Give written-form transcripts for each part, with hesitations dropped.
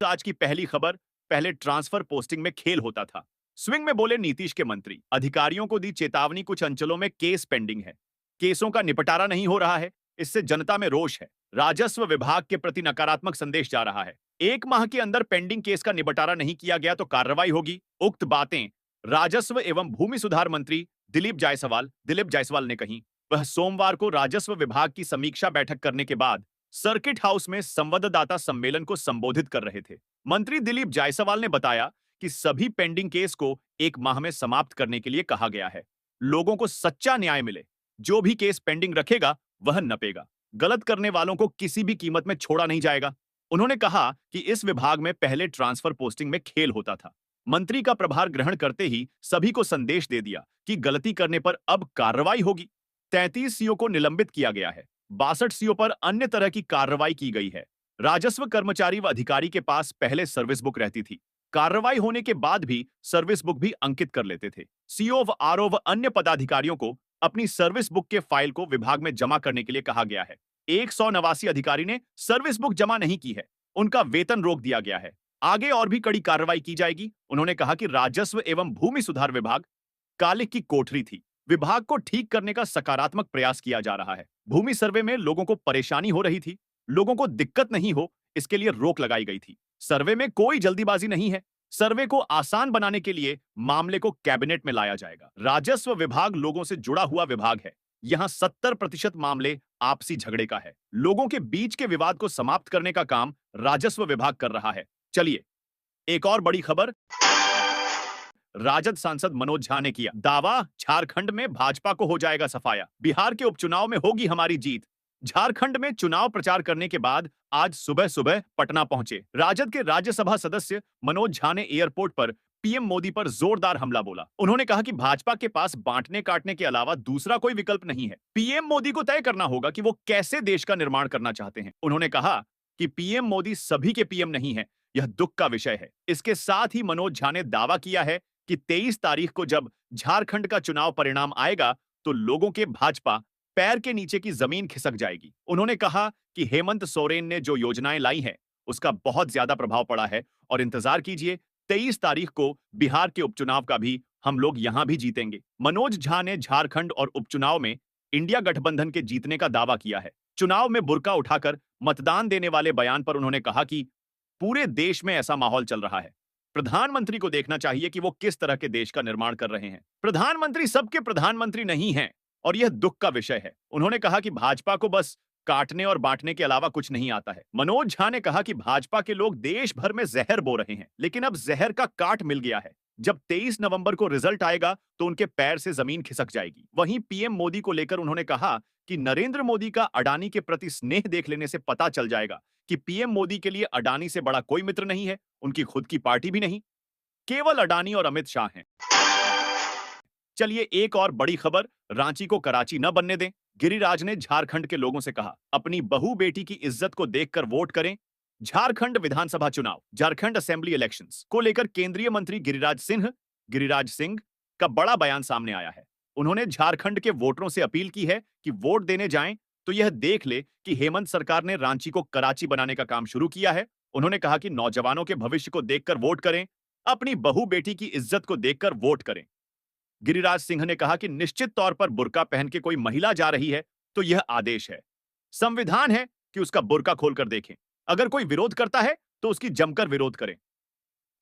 आज की पहली खबर। पहले ट्रांसफर पोस्टिंग में खेल होता था। स्विंग में बोले नीतीश के मंत्री। अधिकारियों को दी चेतावनी, कुछ अंचलों में केस पेंडिंग है। केसों का निपटारा नहीं हो रहा है। इससे जनता में रोष है। राजस्व विभाग के प्रति नकारात्मक संदेश जा रहा है। 1 माह के अंदर पेंडिंग केस का निपटारा नहीं किया गया तो कार्रवाई होगी। उक्त बातें राजस्व एवं भूमि सुधार मंत्री दिलीप जायसवाल ने कही। वह सोमवार को राजस्व विभाग की समीक्षा बैठक करने के बाद सर्किट हाउस में संवाददाता सम्मेलन को संबोधित कर रहे थे। मंत्री दिलीप जायसवाल ने बताया कि सभी पेंडिंग केस को 1 माह में समाप्त करने के लिए कहा गया है। लोगों को सच्चा न्याय मिले। जो भी केस पेंडिंग रखेगा वह नपेगा। गलत करने वालों को किसी भी कीमत में छोड़ा नहीं जाएगा। उन्होंने कहा कि इस विभाग में पहले ट्रांसफर पोस्टिंग में खेल होता था। मंत्री का प्रभार ग्रहण करते ही सभी को संदेश दे दिया कि गलती करने पर अब कार्रवाई होगी। 33 सीओ को निलंबित किया गया है। 62 सीओ पर अन्य तरह की कार्रवाई की गई है। राजस्व कर्मचारी व अधिकारी के पास पहले सर्विस बुक रहती थी। कार्रवाई होने के बाद भी सर्विस बुक भी अंकित कर लेते थे। सीओ व आरओ व अन्य पदाधिकारियों को अपनी सर्विस बुक के फाइल को विभाग में जमा करने के लिए कहा गया है। 189 अधिकारी ने सर्विस बुक जमा नहीं की है। उनका वेतन रोक दिया गया है। आगे और भी कड़ी कार्रवाई की जाएगी। उन्होंने कहा कि राजस्व एवं भूमि सुधार विभाग काले की कोठरी थी। विभाग को ठीक करने का सकारात्मक प्रयास किया जा रहा है। भूमि सर्वे में लोगों को परेशानी हो रही थी। लोगों को दिक्कत नहीं हो, इसके लिए रोक लगाई गई थी। सर्वे में कोई जल्दीबाजी नहीं है। सर्वे को आसान बनाने के लिए मामले को कैबिनेट में लाया जाएगा। राजस्व विभाग लोगों से जुड़ा हुआ विभाग है। यहां 70% मामले आपसी झगड़े का है। लोगों के बीच के विवाद को समाप्त करने का काम राजस्व विभाग कर रहा है। चलिए, एक और बड़ी खबर। राजद सांसद मनोज झा ने किया दावा, झारखंड में भाजपा को हो जाएगा सफाया। बिहार के उपचुनाव में होगी हमारी जीत। झारखंड में चुनाव प्रचार करने के बाद आज सुबह सुबह पटना पहुंचे राजद के राज्यसभा सदस्य मनोज झा ने एयरपोर्ट पर पीएम मोदी पर जोरदार हमला बोला। उन्होंने कहा कि भाजपा के पास बांटने काटने के अलावा दूसरा कोई विकल्प नहीं है। पीएम मोदी को तय करना होगा कि वो कैसे देश का निर्माण करना चाहते हैं। उन्होंने कहा कि पीएम मोदी सभी के पीएम नहीं है, यह दुख का विषय है। इसके साथ ही मनोज झा ने दावा किया है कि 23 तारीख को जब झारखंड का चुनाव परिणाम आएगा तो लोगों के भाजपा पैर के नीचे की जमीन खिसक जाएगी। उन्होंने कहा कि हेमंत सोरेन ने जो योजनाएं लाई हैं उसका बहुत ज्यादा प्रभाव पड़ा है और इंतजार कीजिए, 23 तारीख को बिहार के उपचुनाव का भी हम लोग यहां भी जीतेंगे। मनोज झा ने झारखंड और उपचुनाव में इंडिया गठबंधन के जीतने का दावा किया है। चुनाव में बुर्का उठाकर मतदान देने वाले बयान पर उन्होंने कहा कि पूरे देश में ऐसा माहौल चल रहा है। प्रधानमंत्री को देखना चाहिए कि वो किस तरह के देश का निर्माण कर रहे हैं। प्रधानमंत्री सबके प्रधानमंत्री नहीं हैं और यह दुख का विषय है। उन्होंने कहा कि भाजपा को बस काटने और बांटने के अलावा कुछ नहीं आता है। मनोज झा ने कहा कि भाजपा के लोग देश भर में जहर बो रहे हैं, लेकिन अब जहर का काट मिल गया है। जब 23 नवंबर को रिजल्ट आएगा तो उनके पैर से जमीन खिसक जाएगी। वहीं पीएम मोदी को लेकर उन्होंने कहा कि नरेंद्र मोदी का अडानी के प्रति स्नेह देख लेने से पता चल जाएगा कि पीएम मोदी के लिए अडानी से बड़ा कोई मित्र नहीं है, उनकी खुद की पार्टी भी नहीं, केवल अडानी और अमित शाह हैं। चलिए, एक और बड़ी खबर। रांची को कराची न बनने दें। गिरिराज ने झारखंड के लोगों से कहा, अपनी बहू बेटी की इज्जत को देखकर वोट करें। झारखंड विधानसभा चुनाव, झारखंड असेंबली इलेक्शंस को लेकर केंद्रीय मंत्री गिरिराज सिंह का बड़ा बयान सामने आया है। उन्होंने झारखंड के वोटरों से अपील की है कि वोट देने जाएं तो यह देख ले कि हेमंत सरकार ने रांची को कराची बनाने का काम शुरू किया है। उन्होंने कहा कि नौजवानों के भविष्य को देखकर वोट करें, अपनी बहू बेटी की इज्जत को देखकर वोट करें। गिरिराज सिंह ने कहा कि निश्चित तौर पर बुर्का पहन के कोई महिला जा रही है तो यह आदेश है। संविधान है कि उसका बुर्का खोलकर देखें। अगर कोई विरोध करता है तो उसकी जमकर विरोध करें।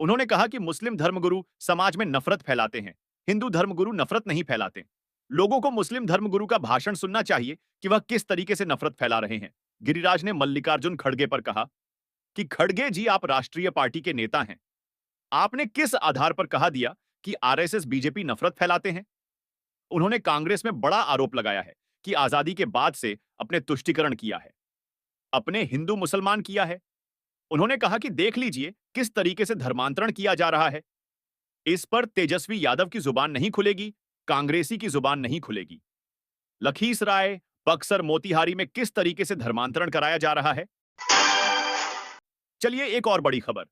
उन्होंने कहा कि मुस्लिम धर्मगुरु समाज में नफरत फैलाते हैं, हिंदू धर्मगुरु नफरत नहीं फैलाते। लोगों को मुस्लिम धर्मगुरु का भाषण सुनना चाहिए कि वह किस तरीके से नफरत फैला रहे हैं। गिरिराज ने मल्लिकार्जुन खड़गे पर कहा कि खड़गे जी, आप राष्ट्रीय पार्टी के नेता हैं। आपने किस आधार पर कहा दिया कि आरएसएस बीजेपी नफरत फैलाते हैं? उन्होंने कांग्रेस में बड़ा आरोप लगाया है कि आजादी के बाद से अपने तुष्टीकरण किया है, अपने हिंदू मुसलमान किया है। उन्होंने कहा कि देख लीजिए किस तरीके से धर्मांतरण किया जा रहा है। इस पर तेजस्वी यादव की जुबान नहीं खुलेगी, कांग्रेसी की जुबान नहीं खुलेगी। लखीसराय, बक्सर, मोतिहारी में किस तरीके से धर्मांतरण कराया जा रहा है। चलिए, एक और बड़ी खबर।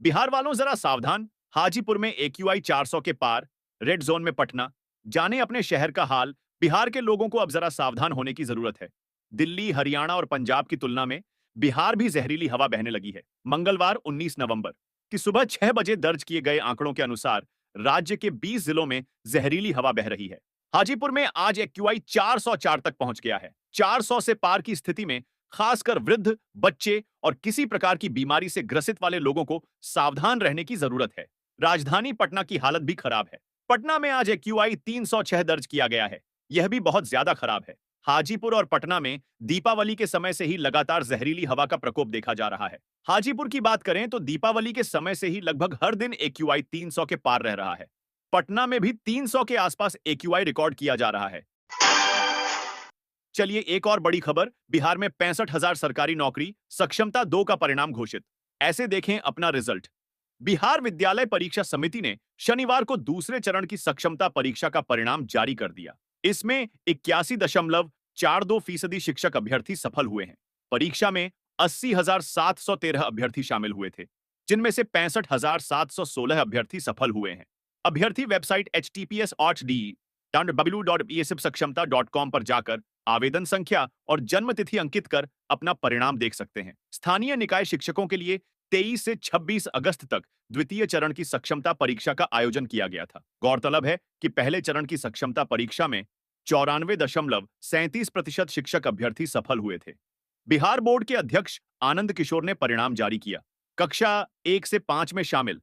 बिहार वालों जरा सावधान। हाजीपुर में एक्यूआई 400 के पार, रेड जोन में पटना। जाने अपने शहर का हाल। बिहार के लोगों को अब जरा सावधान होने की जरूरत है। दिल्ली, हरियाणा और पंजाब की तुलना में बिहार भी जहरीली हवा बहने लगी है। मंगलवार 19 नवंबर की सुबह 6 बजे दर्ज किए गए आंकड़ों के अनुसार राज्य के 20 जिलों में जहरीली हवा बह रही है। हाजीपुर में आज एक्यूआई 404 तक पहुंच गया है। 400 से पार की स्थिति में खासकर वृद्ध, बच्चे और किसी प्रकार की बीमारी से ग्रसित वाले लोगों को सावधान रहने की जरूरत है। राजधानी पटना की हालत भी खराब है। पटना में आज एक्यूआई 306 दर्ज किया गया है। यह भी बहुत ज्यादा खराब है। हाजीपुर और पटना में दीपावली के समय से ही लगातार जहरीली हवा का प्रकोप देखा जा रहा है। हाजीपुर की बात करें तो दीपावली के समय से ही लगभग हर दिन एक्यूआई 300 के पार रह रहा है। पटना में भी 300 के आसपास एक्यूआई रिकॉर्ड किया जा रहा है। चलिए एक और बड़ी खबर, बिहार में 65,000 सरकारी नौकरी, सक्षमता 2 का परिणाम घोषित। ऐसे देखें अपना रिजल्ट। बिहार विद्यालय परीक्षा समिति ने शनिवार को दूसरे चरण की सक्षमता परीक्षा का परिणाम जारी कर दिया। इसमें 81.42% शिक्षक अभ्यर्थी सफल हुए हैं। परीक्षा में 80,713 अभ्यर्थी शामिल हुए थे, जिनमें से 65,716 अभ्यर्थी सफल हुए हैं। अभ्यर्थी वेबसाइट https://www.bsfsakshmta.com पर जाकर आवेदन संख्या और जन्म तिथि अंकित कर अपना परिणाम देख सकते हैं। स्थानीय निकाय शिक्षकों के लिए 23 से 26 अगस्त तक द्वितीय चरण की सक्षमता परीक्षा का आयोजन किया गया था। गौरतलब है कि पहले चरण की सक्षमता परीक्षा में 94.37% शिक्षक अभ्यर्थी सफल हुए थे। बिहार बोर्ड के अध्यक्ष आनंद किशोर ने परिणाम जारी किया। कक्षा 1 से 5 में शामिल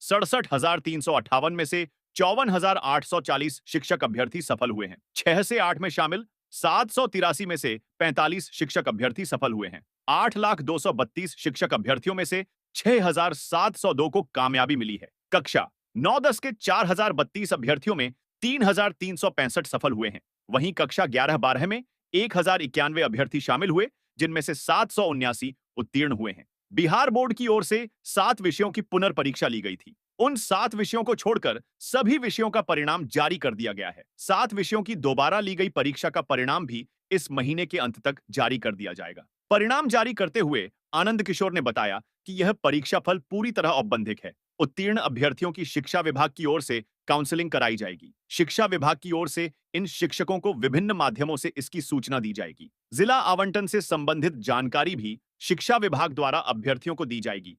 67,358 में से 54,840 शिक्षक अभ्यर्थी सफल हुए हैं। 6 से 8 में शामिल 783 में से 45 शिक्षक अभ्यर्थी सफल हुए हैं। 8,232 शिक्षक अभ्यर्थियों में से 6,702 को कामयाबी मिली है। कक्षा 9-10 के 4,032 अभ्यर्थियों में 3,365 सफल हुए हैं। वहीं कक्षा 11-12 में 1,091 अभ्यर्थी शामिल हुए, जिनमें से 779 उत्तीर्ण हुए हैं। बिहार बोर्ड की ओर से 7 विषयों की पुनर्परीक्षा ली गई थी। उन 7 विषयों को छोड़कर सभी विषयों का परिणाम जारी कर दिया गया है। 7 विषयों की दोबारा ली गई परीक्षा का परिणाम भी इस महीने के अंत तक जारी कर दिया जाएगा। परिणाम जारी करते हुए आनंद किशोर ने बताया कि यह परीक्षा फल पूरी तरह औपबंधिक है। उत्तीर्ण अभ्यर्थियों की शिक्षा विभाग की ओर से काउंसलिंग कराई जाएगी। शिक्षा विभाग की ओर से इन शिक्षकों को विभिन्न माध्यमों से इसकी सूचना दी जाएगी। जिला आवंटन से संबंधित जानकारी भी शिक्षा विभाग द्वारा अभ्यर्थियों को दी जाएगी।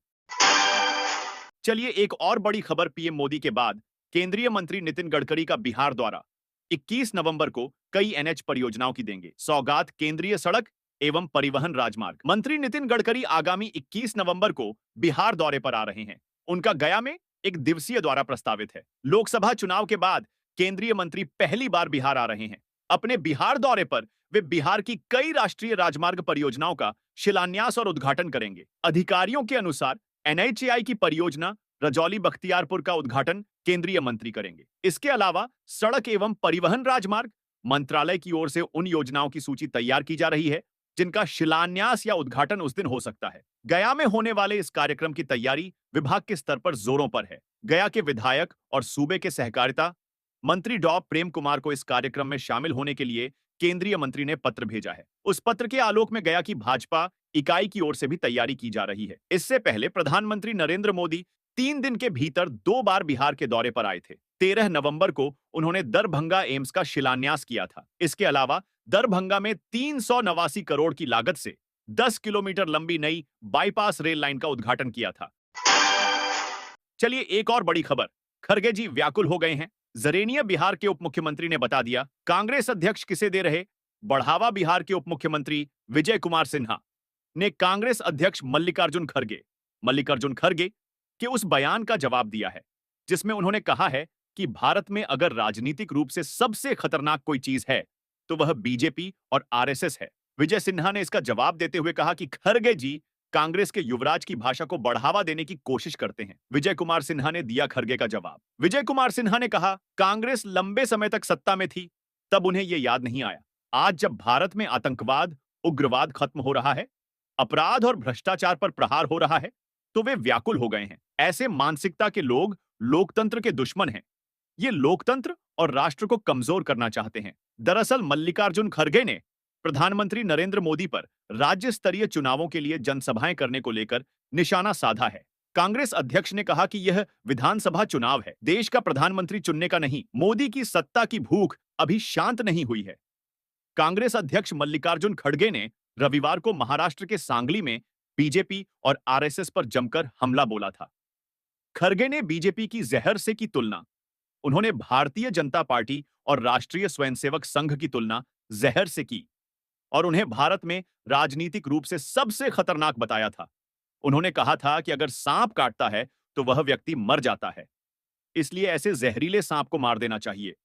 चलिए एक और बड़ी खबर, पीएम मोदी के बाद केंद्रीय मंत्री नितिन गडकरी का बिहार दौरा। 21 नवंबर को कई एनएच परियोजनाओं की देंगे सौगात केंद्रीय सड़क एवं परिवहन राजमार्ग। मंत्री नितिन गडकरी आगामी 21 नवंबर को बिहार दौरे पर आ रहे हैं। उनका गया में एक दिवसीय दौरा प्रस्तावित है। लोकसभा चुनाव के बाद केंद्रीय मंत्री पहली बार बिहार आ रहे हैं। अपने बिहार दौरे पर वे बिहार की कई राष्ट्रीय राजमार्ग परियोजनाओं का शिलान्यास और उद्घाटन करेंगे। अधिकारियों के अनुसार एनएचएआई की परियोजना रजौली बख्तियारपुर का उद्घाटन केंद्रीय मंत्री करेंगे। इसके अलावा सड़क एवं परिवहन राजमार्ग मंत्रालय की ओर से उन योजनाओं की सूची तैयार की जा रही है जिनका शिलान्यास या उद्घाटन उस दिन हो सकता है। गया में होने वाले इस कार्यक्रम की तैयारी विभाग के स्तर पर जोरों पर है। गया के विधायक और सूबे के सहकारिता मंत्री डॉ प्रेम कुमार को इस कार्यक्रम में शामिल होने के लिए केंद्रीय मंत्री ने पत्र भेजा है। उस पत्र के आलोक में गया की भाजपा इकाई की ओर से भी तैयारी की जा रही है। इससे पहले प्रधानमंत्री नरेंद्र मोदी 3 दिन के भीतर 2 बार बिहार के दौरे पर आए थे। 13 नवंबर को उन्होंने दरभंगा एम्स का शिलान्यास किया था। इसके अलावा दरभंगा में 389 करोड़ की लागत से 10 किलोमीटर लंबी नई बाईपास रेल लाइन का उद्घाटन किया था। चलिए एक और बड़ी खबर, खरगे जी व्याकुल हो गए हैं। जरेनिया बिहार के उप मुख्यमंत्री ने बता दिया कांग्रेस अध्यक्ष किसे दे रहे बढ़ावा। बिहार के उप मुख्यमंत्री विजय कुमार सिन्हा ने कांग्रेस अध्यक्ष मल्लिकार्जुन खड़गे के उस बयान का जवाब दिया है जिसमें उन्होंने कहा है कि भारत में अगर राजनीतिक रूप से सबसे खतरनाक कोई चीज है तो वह बीजेपी और आरएसएस है। विजय सिन्हा ने इसका जवाब देते हुए कहा कि खड़गे जी कांग्रेस के युवराज की भाषा को बढ़ावा देने की कोशिश करते हैं। विजय कुमार सिन्हा ने दिया खड़गे का जवाब। विजय कुमार सिन्हा ने कहा कांग्रेस लंबे समय तक सत्ता में थी, तब उन्हें यह याद नहीं आया। आज जब भारत में आतंकवाद, उग्रवाद खत्म हो रहा है, अपराध और भ्रष्टाचार पर प्रहार हो रहा है, तो वे व्याकुल हो गए हैं। ऐसे मानसिकता के लोग लोकतंत्र के दुश्मन हैं। ये लोकतंत्र और राष्ट्र को कमजोर करना चाहते हैं। दरअसल मल्लिकार्जुन खड़गे ने प्रधानमंत्री नरेंद्र मोदी पर राज्य स्तरीय चुनावों के लिए जनसभाएं करने को लेकर निशाना साधा है। कांग्रेस अध्यक्ष ने कहा कि यह विधानसभा चुनाव है, देश का प्रधानमंत्री चुनने का नहीं। मोदी की सत्ता की भूख अभी शांत नहीं हुई है। कांग्रेस अध्यक्ष मल्लिकार्जुन खड़गे ने रविवार को महाराष्ट्र के सांगली में बीजेपी और आरएसएस पर जमकर हमला बोला था। खरगे ने बीजेपी की जहर से की तुलना। उन्होंने भारतीय जनता पार्टी और राष्ट्रीय स्वयंसेवक संघ की तुलना जहर से की और उन्हें भारत में राजनीतिक रूप से सबसे खतरनाक बताया था। उन्होंने कहा था कि अगर सांप काटता है तो वह व्यक्ति मर जाता है, इसलिए ऐसे जहरीले सांप को मार देना चाहिए।